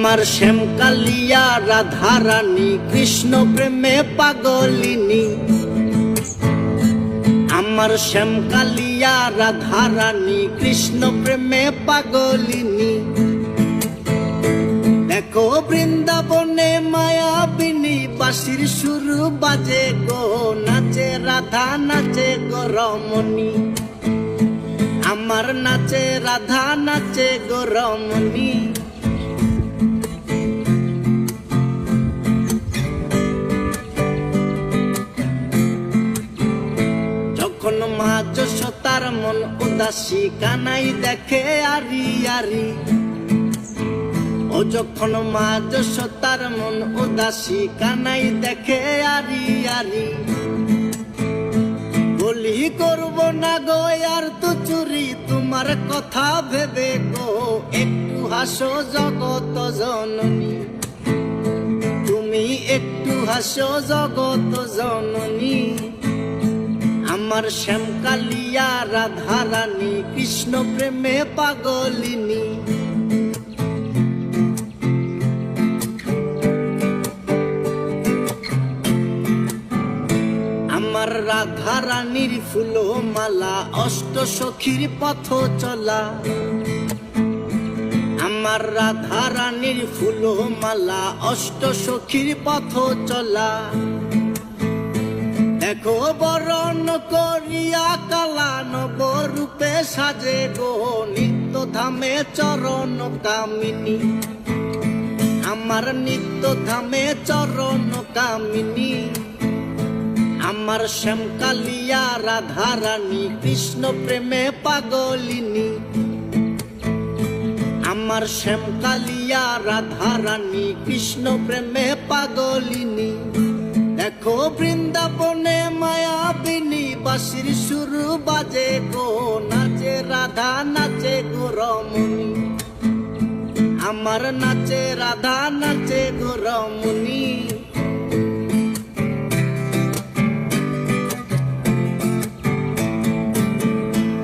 আমার শ্যামকালিয়া রাধা রানী কৃষ্ণ প্রেমে পাগলিনী। আমার শ্যামকালিয়া রাধা রানী কৃষ্ণ প্রেমে পাগলিনী। দেখো বৃন্দাবনে মায়াবিনী বাঁশির সুর বাজে গো, নাচে রাধা নাচে গো রমণী। আমার নাচে রাধা নাচে গো রমণী। যখন মা যশোদার মন উদাসী কানাই দেখে আরি আরি। ও যখন মা যশোদার মন উদাসী কানাই দেখে আরি আরি। বলি করব না গো আর তো চুরি তোমার কথা ভেবে গো, একটু হাসো জগত জননী। তুমি একটু হাসো জগত জননী। আমার শ্যামকালিয়া রাধা রানী কৃষ্ণ প্রেমে পাগলিনী। আমার রাধা রানীর ফুল মালা অষ্ট সখীর পথ চলা। আমার রাধা রানীর ফুল মালা অষ্ট সখীর পথ চলা। দেখো বরণ করিয়া কালা নব রূপে সাজে গো, নিত্য ধামে চরণ কামিনী। আমার নিত্য ধামে চরণ কামিনী। আমার শ্যামকালিয়া রাধা রানী কৃষ্ণ প্রেমে পাগলিনী। আমার শ্যামকালিয়া রাধা রানী কৃষ্ণ প্রেমে পাগলিনী। দেখো বৃন্দাবনে মায়াবিনী বাঁশির সুর বাজে গো, নাচে রাধা নাচে গো রমণী। আমার নাচে রাধা নাচে গো রমণী।